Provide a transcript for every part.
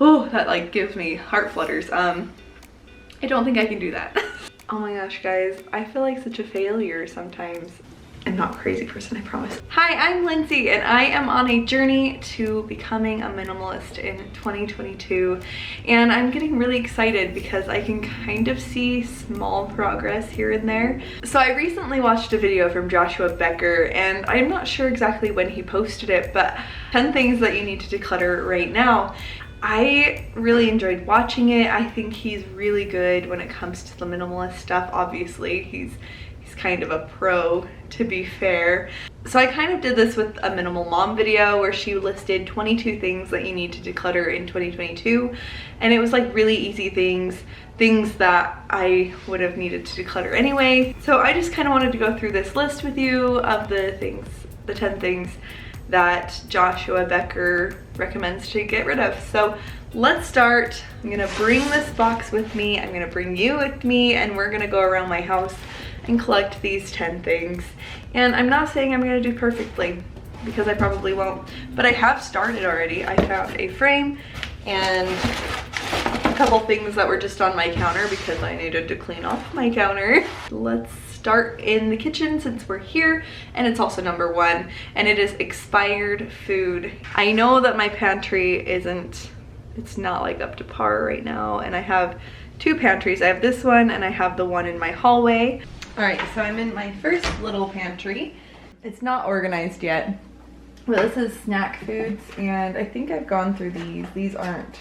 Oh, that like gives me heart flutters. I don't think I can do that. Oh my gosh, guys, I feel like such a failure sometimes. I'm not a crazy person, I promise. Hi, I'm Lindsay, and I am on a journey to becoming a minimalist in 2022. And I'm getting really excited because I can kind of see small progress here and there. So I recently watched a video from Joshua Becker, and I'm not sure exactly when he posted it, but 10 things that you need to declutter right now. I really enjoyed watching it. I think he's really good when it comes to the minimalist stuff. Obviously, he's kind of a pro, to be fair. So I kind of did this with a minimal mom video where she listed 22 things that you need to declutter in 2022, and it was like really easy things that I would have needed to declutter anyway. So I just kind of wanted to go through this list with you of the 10 things that Joshua Becker recommends to get rid of. So let's start. I'm gonna bring this box with me, I'm gonna bring you with me, and we're gonna go around my house and collect these 10 things. And I'm not saying I'm gonna do perfectly, because I probably won't, but I have started already. I found a frame and a couple things that were just on my counter because I needed to clean off my counter. Let's start in the kitchen since we're here, and it's also number 1, and it is expired food. I know that my pantry it's not like up to par right now, and I have 2 pantries. I have this one and I have the one in my hallway. All right, so I'm in my first little pantry. It's not organized yet, but this is snack foods, and I think I've gone through these. These aren't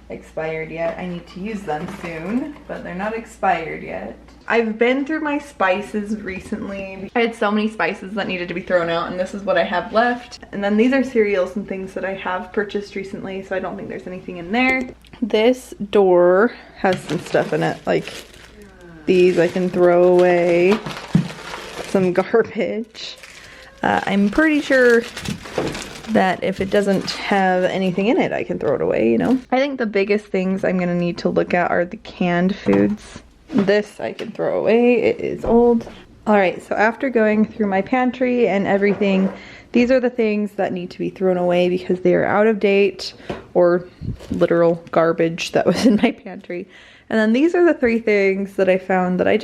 expired yet. I need to use them soon, but they're not expired yet. I've been through my spices recently. I had so many spices that needed to be thrown out, and this is what I have left. And then these are cereals and things that I have purchased recently, so I don't think there's anything in there. This door has some stuff in it, like these I can throw away, some garbage. I'm pretty sure that if it doesn't have anything in it, I can throw it away, you know? I think the biggest things I'm gonna need to look at are the canned foods. This I can throw away, it is old. All right, so after going through my pantry and everything, these are the things that need to be thrown away because they are out of date or literal garbage that was in my pantry. And then these are the 3 things that I found that I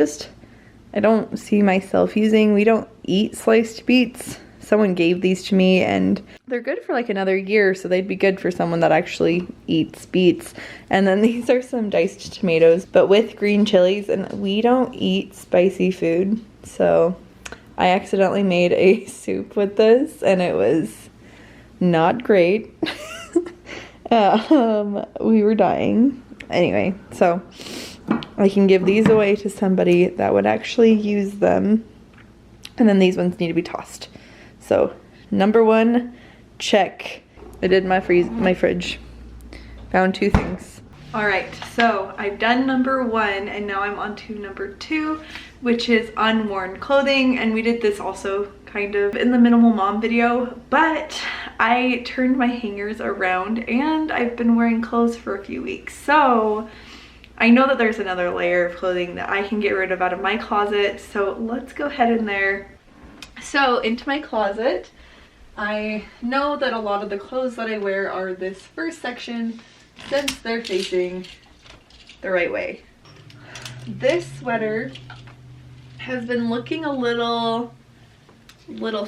don't see myself using. We don't eat sliced beets. Someone gave these to me, and they're good for like another year, so they'd be good for someone that actually eats beets. And then these are some diced tomatoes, but with green chilies, and we don't eat spicy food, so I accidentally made a soup with this, and it was not great. We were dying. Anyway, so I can give these away to somebody that would actually use them, and then these ones need to be tossed. So, number 1, check. I did my fridge. Found 2 things. All right, so I've done number 1, and now I'm on to number 2, which is unworn clothing. And we did this also kind of in the minimal mom video, but I turned my hangers around and I've been wearing clothes for a few weeks. So I know that there's another layer of clothing that I can get rid of out of my closet. So let's go ahead in there. So into my closet, I know that a lot of the clothes that I wear are this first section since they're facing the right way. This sweater has been looking a little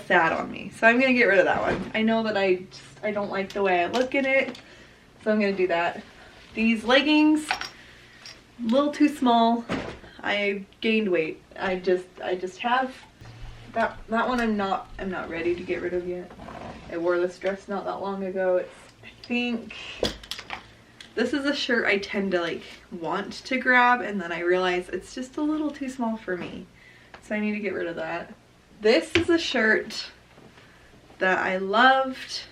sad on me, so I'm gonna get rid of that one. I know that I don't like the way I look in it, so I'm gonna do that. These leggings, a little too small. I gained weight. I just have. That one I'm not ready to get rid of yet. I wore this dress not that long ago. I think this is a shirt I tend to like want to grab, and then I realize it's just a little too small for me. So I need to get rid of that. This is a shirt that I loved.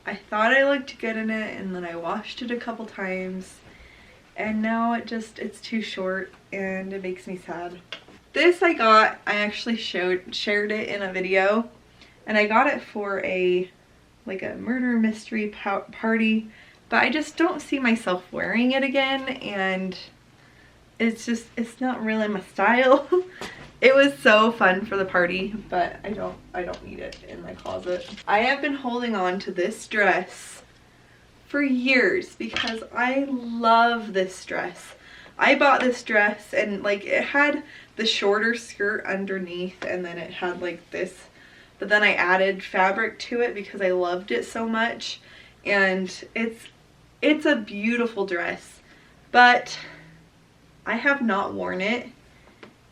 I thought I looked good in it, and then I washed it a couple times, and now it's too short and it makes me sad. This I actually shared it in a video, and I got it for a murder mystery party, but I just don't see myself wearing it again, and it's not really my style. It was so fun for the party, but I don't need it in my closet. I have been holding on to this dress for years because I love this dress. I bought this dress and like it had the shorter skirt underneath and then it had like this, but then I added fabric to it because I loved it so much, and it's a beautiful dress, but I have not worn it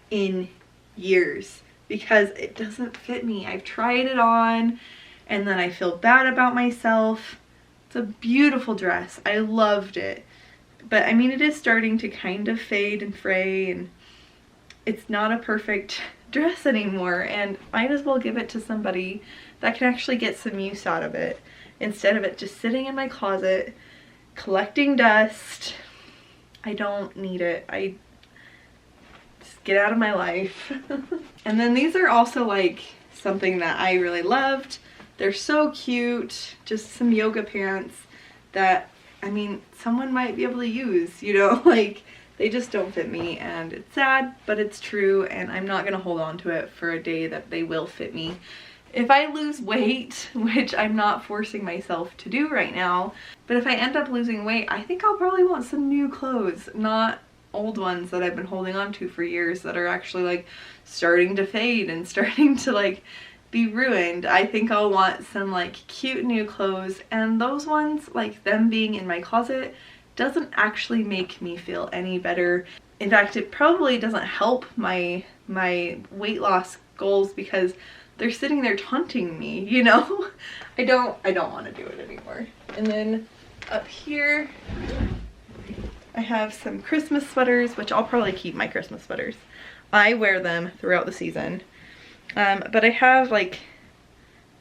in years because it doesn't fit me. I've tried it on and then I feel bad about myself. It's a beautiful dress. I loved it. But I mean, it is starting to kind of fade and fray, and it's not a perfect dress anymore, and might as well give it to somebody that can actually get some use out of it instead of it just sitting in my closet collecting dust. I don't need it. I just get out of my life. And then these are also like something that I really loved. They're so cute. Just some yoga pants that, I mean, someone might be able to use, you know, like they just don't fit me, and it's sad, but it's true, and I'm not gonna hold on to it for a day that they will fit me. If I lose weight, which I'm not forcing myself to do right now, but if I end up losing weight, I think I'll probably want some new clothes, not old ones that I've been holding on to for years that are actually like starting to fade and starting to like be ruined. I think I'll want some like cute new clothes, and those ones, like them being in my closet, doesn't actually make me feel any better. In fact, it probably doesn't help my weight loss goals because they're sitting there taunting me, you know? I don't want to do it anymore. And then up here I have some Christmas sweaters, which I'll probably keep my Christmas sweaters. I wear them throughout the season. But I have like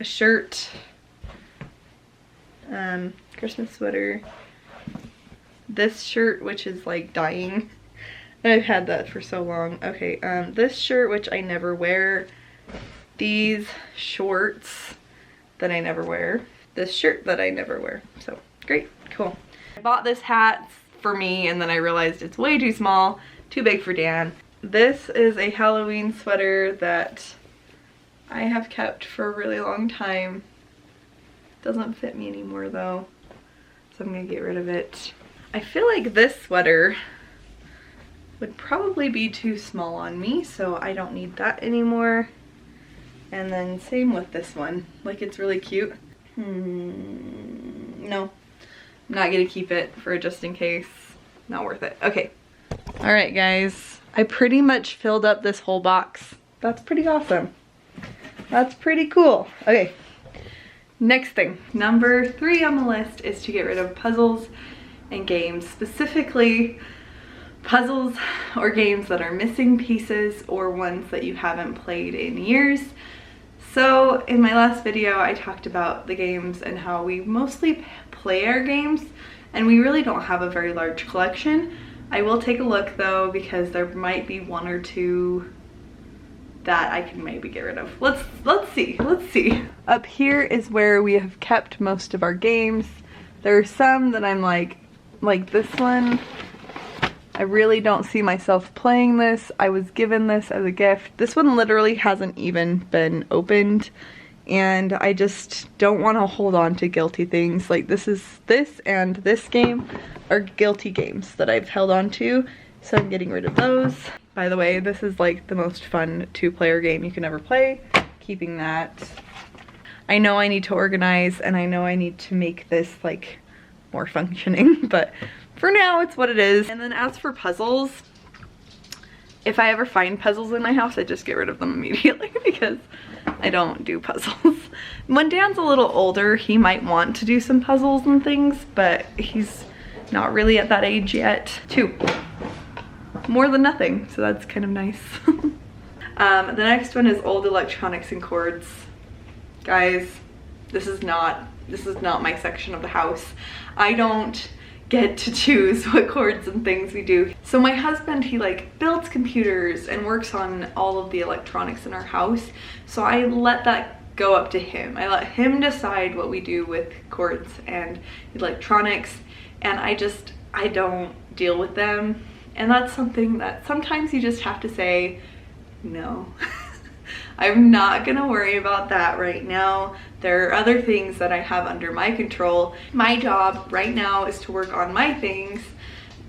a shirt, Christmas sweater, this shirt which is like dying. I've had that for so long. Okay, this shirt which I never wear, these shorts that I never wear, this shirt that I never wear. So great, cool. I bought this hat for me and then I realized it's way too small, too big for Dan. This is a Halloween sweater that I have kept for a really long time. Doesn't fit me anymore though, so I'm gonna get rid of it. I feel like this sweater would probably be too small on me, so I don't need that anymore. And then same with this one, like it's really cute. No, I'm not gonna keep it for just in case. Not worth it. Okay. All right, guys, I pretty much filled up this whole box. That's pretty awesome. That's pretty cool. Okay, next thing. Number 3 on the list is to get rid of puzzles and games, specifically puzzles or games that are missing pieces or ones that you haven't played in years. So in my last video, I talked about the games and how we mostly play our games and we really don't have a very large collection. I will take a look though, because there might be 1 or 2 that I can maybe get rid of. Let's see. Up here is where we have kept most of our games. There are some that I'm like this one. I really don't see myself playing this. I was given this as a gift. This one literally hasn't even been opened, and I just don't want to hold on to guilty things. Like this and this game are guilty games that I've held on to, so I'm getting rid of those. By the way, this is like the most fun 2-player game you can ever play. Keeping that. I know I need to organize and I know I need to make this like more functioning, but for now it's what it is. And then as for puzzles, if I ever find puzzles in my house, I just get rid of them immediately because I don't do puzzles. When Dan's a little older, he might want to do some puzzles and things, but he's not really at that age yet. 2. More than nothing, so that's kind of nice. The next one is old electronics and cords. Guys, this is not my section of the house. I don't get to choose what cords and things we do. So my husband, he like builds computers and works on all of the electronics in our house, so I let that go up to him. I let him decide what we do with cords and electronics, and I don't deal with them. And that's something that sometimes you just have to say, no. I'm not gonna worry about that right now. There are other things that I have under my control. My job right now is to work on my things,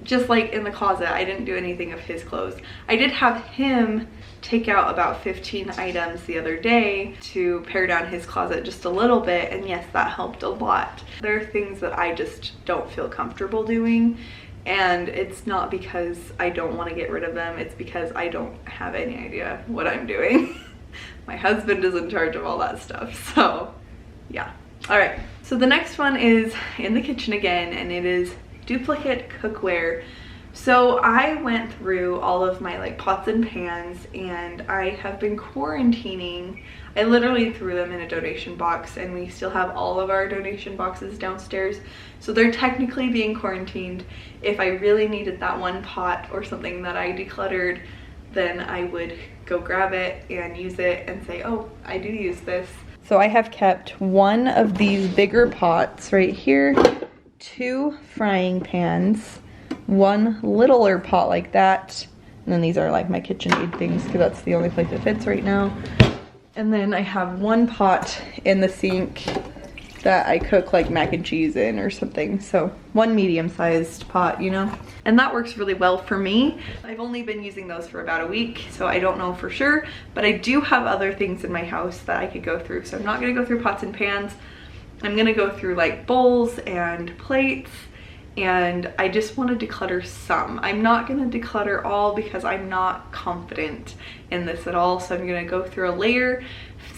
just like in the closet. I didn't do anything of his clothes. I did have him take out about 15 items the other day to pare down his closet just a little bit, and yes, that helped a lot. There are things that I just don't feel comfortable doing, and it's not because I don't want to get rid of them, it's because I don't have any idea what I'm doing. My husband is in charge of all that stuff, so yeah. All right, so the next one is in the kitchen again, and it is duplicate cookware. So I went through all of my like pots and pans, and I have been quarantining. I literally threw them in a donation box, and we still have all of our donation boxes downstairs. So they're technically being quarantined. If I really needed that one pot or something that I decluttered, then I would go grab it and use it and say, oh, I do use this. So I have kept one of these bigger pots right here, 2 frying pans, 1 littler pot like that, and then these are like my KitchenAid things because that's the only place it fits right now. And then I have 1 pot in the sink that I cook like mac and cheese in or something. So 1 medium-sized pot, you know? And that works really well for me. I've only been using those for about a week, so I don't know for sure, but I do have other things in my house that I could go through. So I'm not gonna go through pots and pans. I'm gonna go through like bowls and plates, and I just want to declutter some. I'm not gonna declutter all because I'm not confident in this at all. So I'm gonna go through a layer,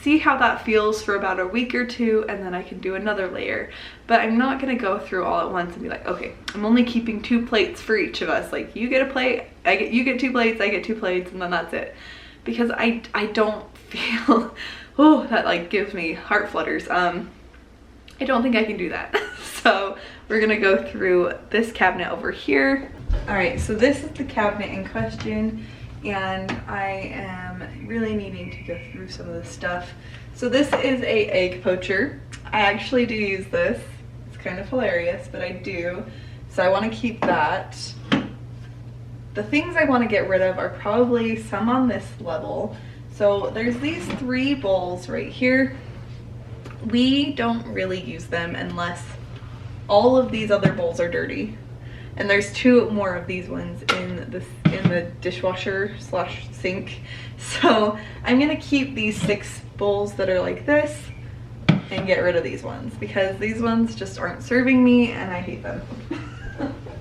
see how that feels for about a week or 2, and then I can do another layer. But I'm not gonna go through all at once and be like, okay, I'm only keeping 2 plates for each of us. Like, you get a plate, you get 2 plates, I get 2 plates, and then that's it. Because I don't feel, oh, that like gives me heart flutters. I don't think I can do that. So we're gonna go through this cabinet over here. All right, so this is the cabinet in question, and I am really needing to go through some of this stuff. So this is a egg poacher. I actually do use this. It's kind of hilarious, but I do. So I wanna keep that. The things I wanna get rid of are probably some on this level. So there's these 3 bowls right here. We don't really use them unless all of these other bowls are dirty. And there's 2 more of these ones in the dishwasher slash sink. So I'm gonna keep these 6 bowls that are like this and get rid of these ones because these ones just aren't serving me and I hate them.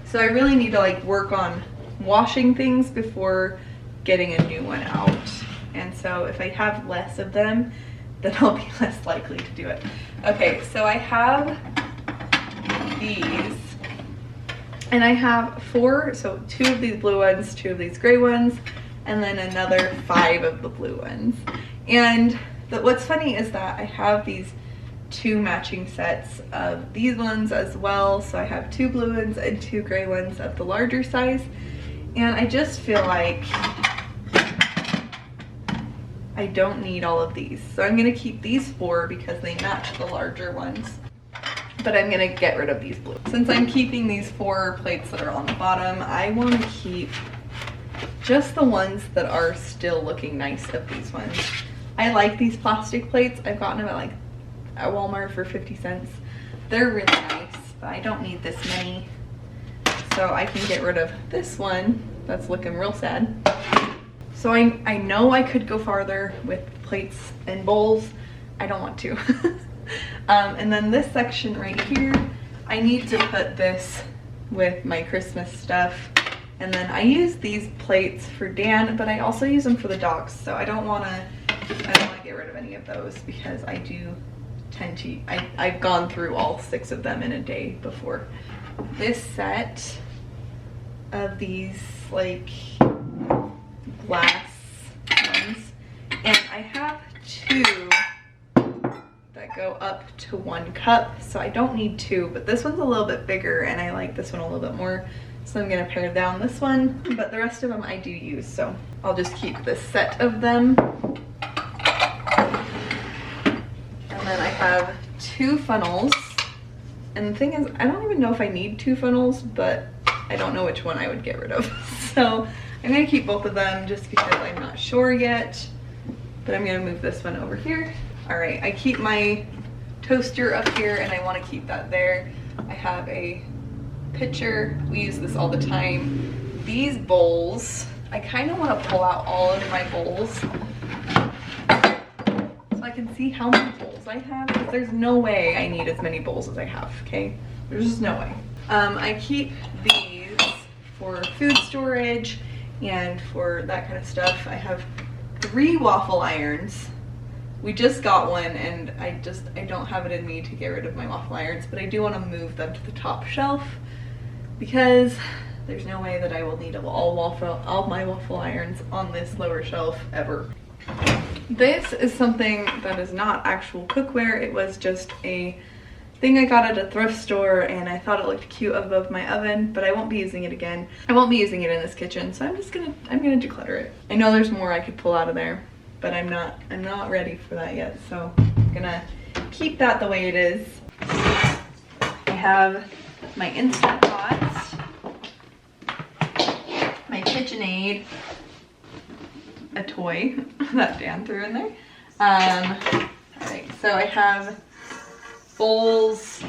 So I really need to like work on washing things before getting a new one out. And so if I have less of them, then I'll be less likely to do it. Okay, so I have these, and I have 4, so 2 of these blue ones, 2 of these gray ones, and then another 5 of the blue ones. And what's funny is that I have these 2 matching sets of these ones as well. So I have 2 blue ones and 2 gray ones of the larger size. And I just feel like I don't need all of these. So I'm gonna keep these 4 because they match the larger ones. But I'm gonna get rid of these blue. Since I'm keeping these 4 plates that are on the bottom, I wanna keep just the ones that are still looking nice of these ones. I like these plastic plates. I've gotten them at Walmart for 50 cents. They're really nice, but I don't need this many. So I can get rid of this one that's looking real sad. So I know I could go farther with plates and bowls. I don't want to. And then this section right here, I need to put this with my Christmas stuff. And then I use these plates for Dan, but I also use them for the dogs. So I don't want to get rid of any of those because I do tend to, I've gone through all 6 of them in a day before. This set of these like glass ones, and I have 2 that go up to 1 cup, so I don't need 2, but this one's a little bit bigger and I like this one a little bit more, so I'm gonna pare down this one, but the rest of them I do use, so I'll just keep this set of them. And then I have 2 funnels, and the thing is, I don't even know if I need 2 funnels, but I don't know which one I would get rid of. So I'm gonna keep both of them just because I'm not sure yet. but I'm gonna move this one over here. All right, I keep my toaster up here and I wanna keep that there. I have a pitcher. We use this all the time. These bowls, I kind of want to pull out all of my bowls so I can see how many bowls I have, because there's no way I need as many bowls as I have, okay? There's just no way. I keep these for food storage and for that kind of stuff. I have 3 waffle irons. We just got one and I don't have it in me to get rid of my waffle irons, but I do want to move them to the top shelf because there's no way that I will need all my waffle irons on this lower shelf ever. This is something that is not actual cookware. It was just a thing I got at a thrift store and I thought it looked cute above my oven, but I won't be using it again. I won't be using it in this kitchen, so I'm gonna declutter it. I know there's more I could pull out of there, but I'm not ready for that yet, so I'm gonna keep that the way it is. I have my Instant Pot, my KitchenAid, a toy that Dan threw in there. Alright, so I have bowls,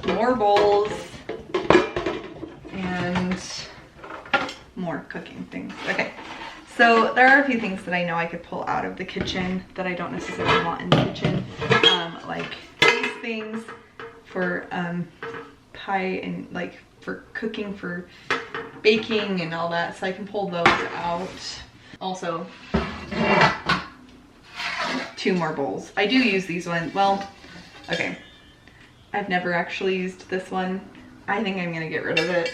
more bowls, and more cooking things. Okay, so there are a few things that I know I could pull out of the kitchen that I don't necessarily want in the kitchen, like these things for pie and like for cooking, for baking and all that, so I can pull those out. Also, 2 more bowls. I do use these ones. Well, okay, I've never actually used this one. I think I'm gonna get rid of it.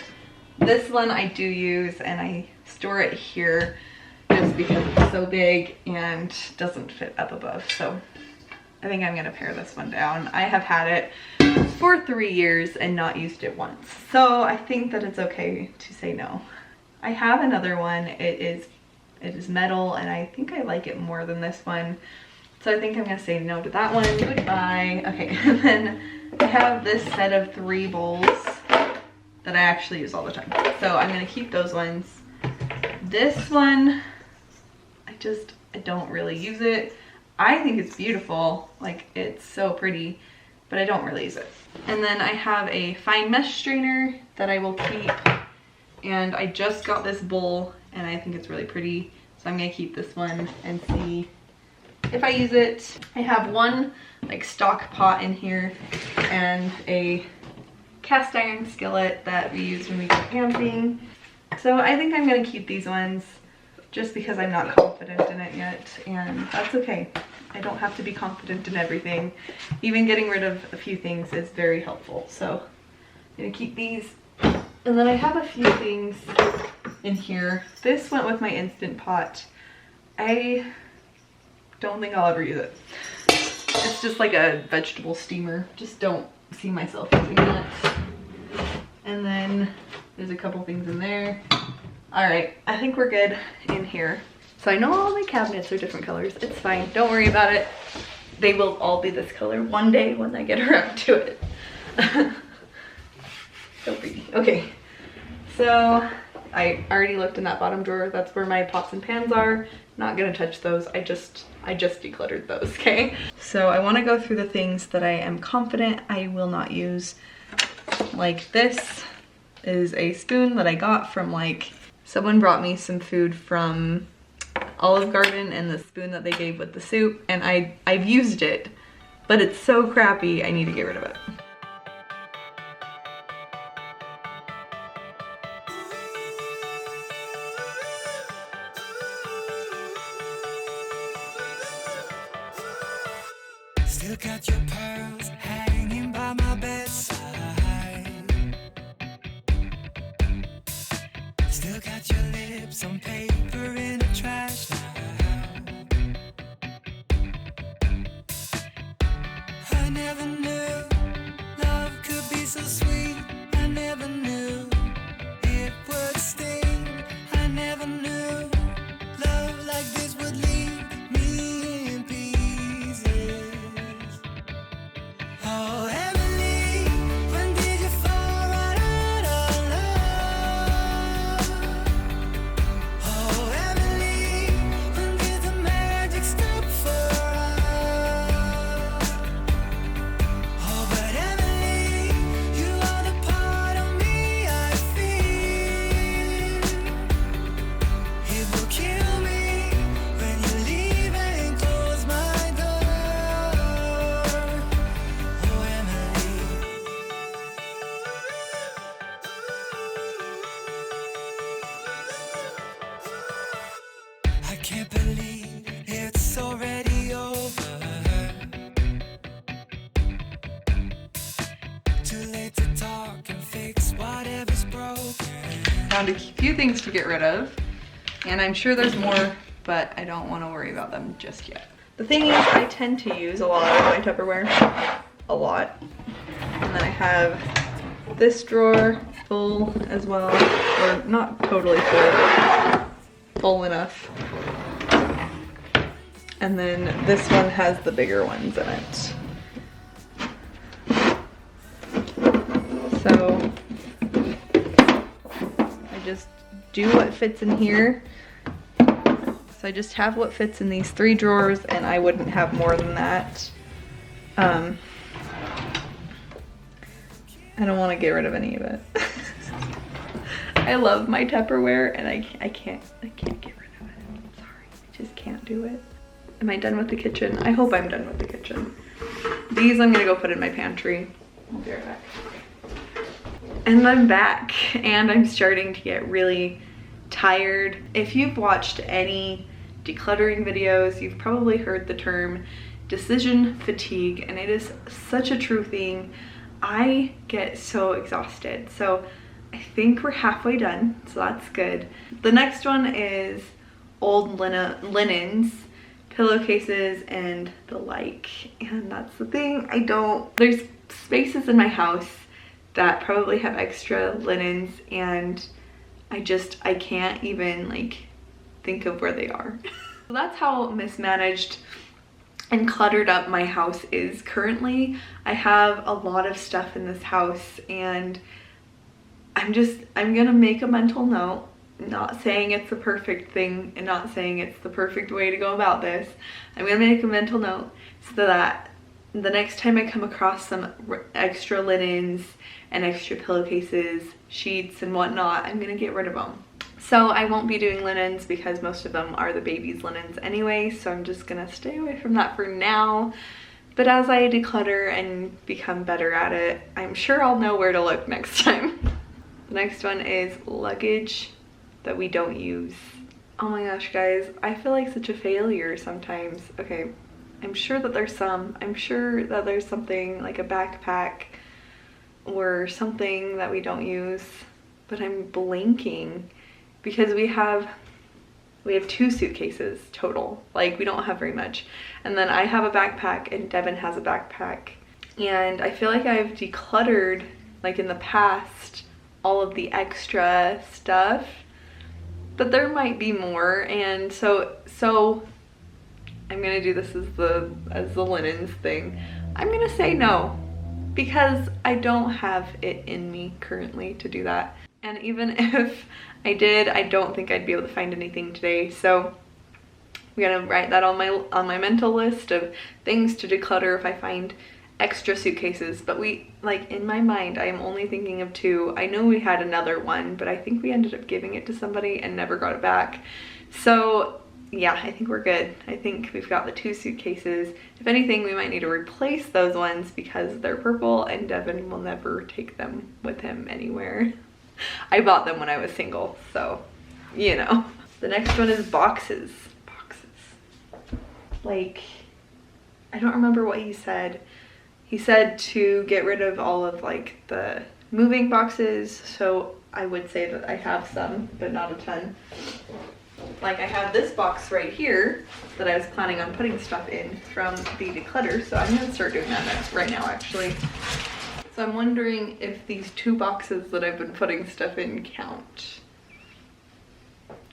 This one I do use and I store it here just because it's so big and doesn't fit up above, so I think I'm gonna pare this one down. I have had it for 3 years and not used it once, so I think that it's okay to say no. I have another one. It is metal and I think I like it more than this one, so I think I'm gonna say no to that one. Goodbye. Okay, and then I have this set of 3 bowls that I actually use all the time, so I'm gonna keep those ones. This one, I don't really use it. I think it's beautiful, like it's so pretty, but I don't really use it. And then I have a fine mesh strainer that I will keep, and I just got this bowl and I think it's really pretty, so I'm gonna keep this one and see if I use it. I have one like stock pot in here and a cast iron skillet that we use when we go camping, so I think I'm gonna keep these ones just because I'm not confident in it yet, and that's okay. I don't have to be confident in everything. Even getting rid of a few things is very helpful, so I'm gonna keep these. And then I have a few things in here. This went with my Instant Pot. I don't think I'll ever use it. It's just like a vegetable steamer. Just don't see myself using that. And then there's a couple things in there. All right, I think we're good in here. So I know all my cabinets are different colors. It's fine, don't worry about it. They will all be this color one day when I get around to it. So pretty. Okay, so I already looked in that bottom drawer. That's where my pots and pans are. Not gonna touch those. I just decluttered those, okay? So I wanna go through the things that I am confident I will not use. Like this is a spoon that I got from someone brought me some food from Olive Garden, and the spoon that they gave with the soup, and I've used it, but it's so crappy I need to get rid of it. Still got your pearls hanging by my bedside. Still got your lips on paper in a trash now. I never knew love could be so sweet. I never knew it would sting. I never knew love like this would leave me in pieces. Oh, Emily, when did you fall right out of love? Oh, Emily, when did Can't believe it's already over. Too late to talk and fix whatever's broken. Found a few things to get rid of, and I'm sure there's more, but I don't want to worry about them just yet. The thing is, I tend to use a lot of my Tupperware, a lot. And then I have this drawer full as well, or not totally full, but full enough. And then this one has the bigger ones in it. So I just do what fits in here. So I just have what fits in these 3 drawers, and I wouldn't have more than that. I don't want to get rid of any of it. I love my Tupperware, and I can't get rid of it. I'm sorry, I just can't do it. Am I done with the kitchen? I hope I'm done with the kitchen. These I'm gonna go put in my pantry. I'll be right back. And I'm back, and I'm starting to get really tired. If you've watched any decluttering videos, you've probably heard the term decision fatigue, and it is such a true thing. I get so exhausted. So I think we're halfway done, so that's good. The next one is old linens, pillowcases, and the like. And that's the thing, there's spaces in my house that probably have extra linens, and I can't even like think of where they are. So that's how mismanaged and cluttered up my house is currently. I have a lot of stuff in this house, and I'm gonna make a mental note, not saying it's the perfect thing and not saying it's the perfect way to go about this. I'm gonna make a mental note so that the next time I come across some extra linens and extra pillowcases, sheets and whatnot, I'm gonna get rid of them. So I won't be doing linens because most of them are the baby's linens anyway, so I'm just gonna stay away from that for now. But as I declutter and become better at it, I'm sure I'll know where to look next time. The next one is luggage that we don't use. Oh my gosh, guys, I feel like such a failure sometimes. Okay, I'm sure that there's something like a backpack or something that we don't use, but I'm blanking because we have 2 suitcases total. Like, we don't have very much. And then I have a backpack and Devin has a backpack. And I feel like I've decluttered, like in the past, all of the extra stuff, but there might be more. And so I'm gonna do this as the linens thing. I'm gonna say no, because I don't have it in me currently to do that. And even if I did, I don't think I'd be able to find anything today. So I'm gonna write that on my mental list of things to declutter if I find extra suitcases. But in my mind, I am only thinking of 2. I know we had another one, but I think we ended up giving it to somebody and never got it back. So yeah, I think we're good. I think we've got the 2 suitcases. If anything, we might need to replace those ones because they're purple and Devin will never take them with him anywhere. I bought them when I was single, so, you know. The next one is boxes. Like, I don't remember what he said. He said to get rid of all of like the moving boxes, so I would say that I have some, but not a ton. Like, I have this box right here that I was planning on putting stuff in from the declutter, so I'm gonna start doing that right now actually. So I'm wondering if these 2 boxes that I've been putting stuff in count.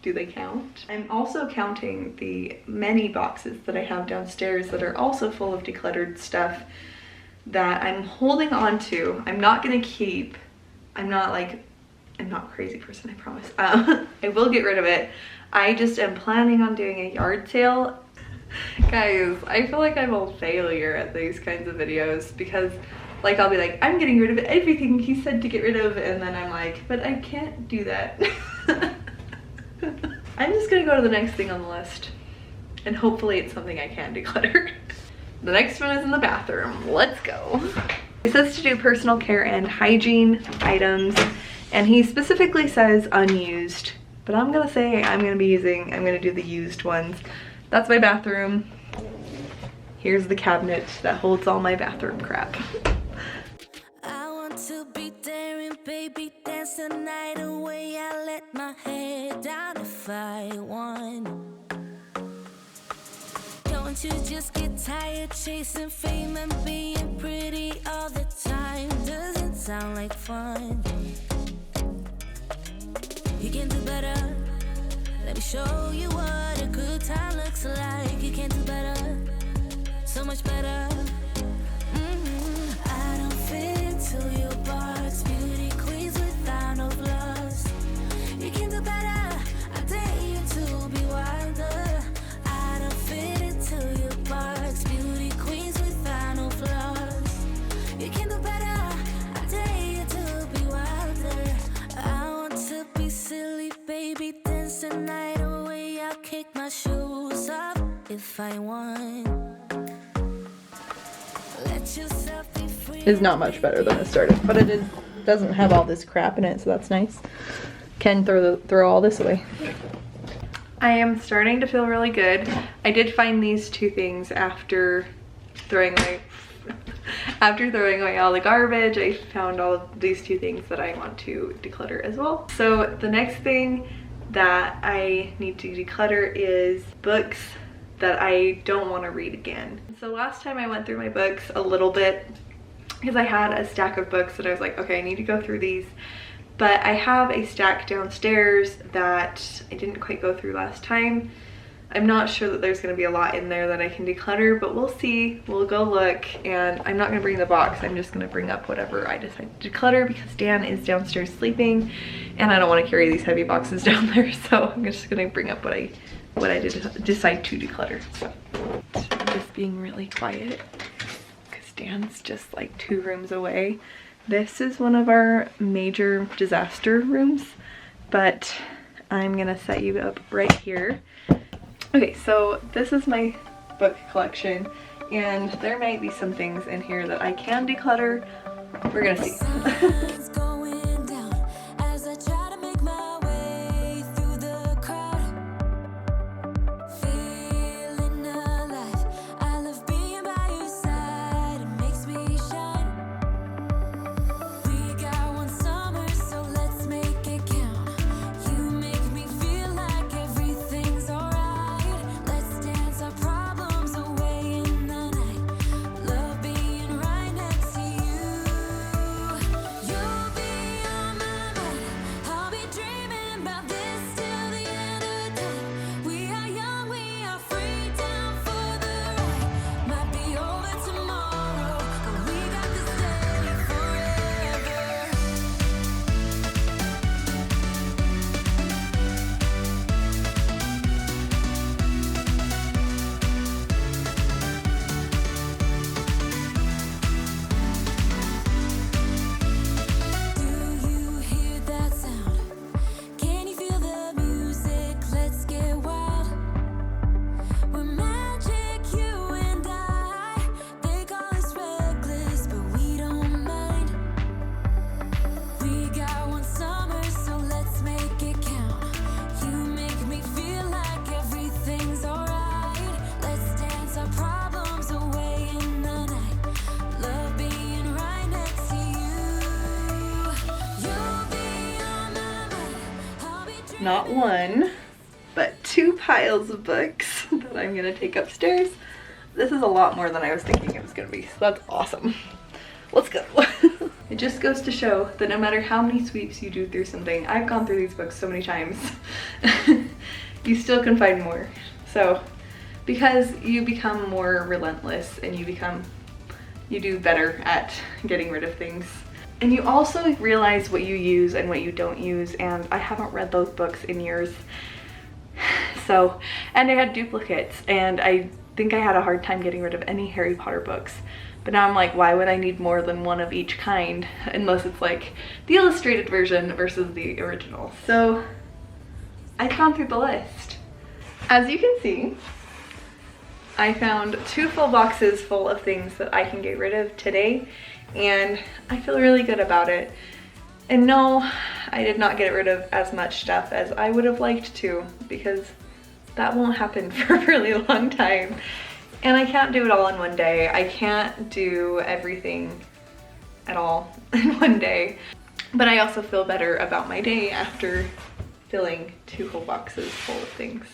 Do they count? I'm also counting the many boxes that I have downstairs that are also full of decluttered stuff that I'm holding on to. I'm not gonna keep. I'm not a crazy person, I promise. I will get rid of it. I just am planning on doing a yard sale. Guys, I feel like I'm a failure at these kinds of videos because like I'll be like, I'm getting rid of everything he said to get rid of, and then I'm like, but I can't do that. I'm just gonna go to the next thing on the list and hopefully it's something I can declutter. The next one is in the bathroom. Let's go. It says to do personal care and hygiene items, and he specifically says unused but I'm gonna say I'm gonna do the used ones. That's my bathroom. Here's the cabinet that holds all my bathroom crap. I want to be daring, baby, dance the night away. I let my head down if I want. Don't you just get tired chasing fame and being pretty all the time? Doesn't sound like fun. You can do better. Let me show you what a good time looks like. You can do better, so much better. I don't fit into your box. Beauty queens without no flaws. You can do better. I dare you to be wilder. I don't fit into your box. Beauty queens without no flaws. You can do better. I dare you to be wilder. I want to be silly, baby, dance the night away. I'll kick my shoes off if I want. Let yourself be free. Is not much better than it started, but it doesn't have all this crap in it, so that's nice. Can throw all this away. I am starting to feel really good. I did find these two things after throwing away all the garbage. I found all of these two things that I want to declutter as well. So the next thing that I need to declutter is books that I don't want to read again. So last time I went through my books a little bit because I had a stack of books that I was like, okay, I need to go through these. But I have a stack downstairs that I didn't quite go through last time. I'm not sure that there's going to be a lot in there that I can declutter, but we'll see. We'll go look, and I'm not going to bring the box. I'm just going to bring up whatever I decide to declutter because Dan is downstairs sleeping and I don't want to carry these heavy boxes down there. So I'm just going to bring up what I decide to declutter. So I'm just being really quiet because Dan's just like 2 rooms away. This is one of our major disaster rooms, but I'm gonna set you up right here. Okay, so this is my book collection, and there might be some things in here that I can declutter. We're gonna see. Not one, but 2 piles of books that I'm gonna take upstairs. This is a lot more than I was thinking it was gonna be, so that's awesome. Let's go. It just goes to show that no matter how many sweeps you do through something, I've gone through these books so many times, you still can find more. So, because you become more relentless and you do better at getting rid of things. And you also realize what you use and what you don't use, and I haven't read those books in years. So, and I had duplicates, and I think I had a hard time getting rid of any Harry Potter books. But now I'm like, why would I need more than one of each kind? Unless it's like the illustrated version versus the original. So, I've gone through the list. As you can see, I found 2 full boxes full of things that I can get rid of today, and I feel really good about it. And no, I did not get rid of as much stuff as I would have liked to, because that won't happen for a really long time. And I can't do it all in one day. I can't do everything at all in one day. But I also feel better about my day after filling 2 whole boxes full of things.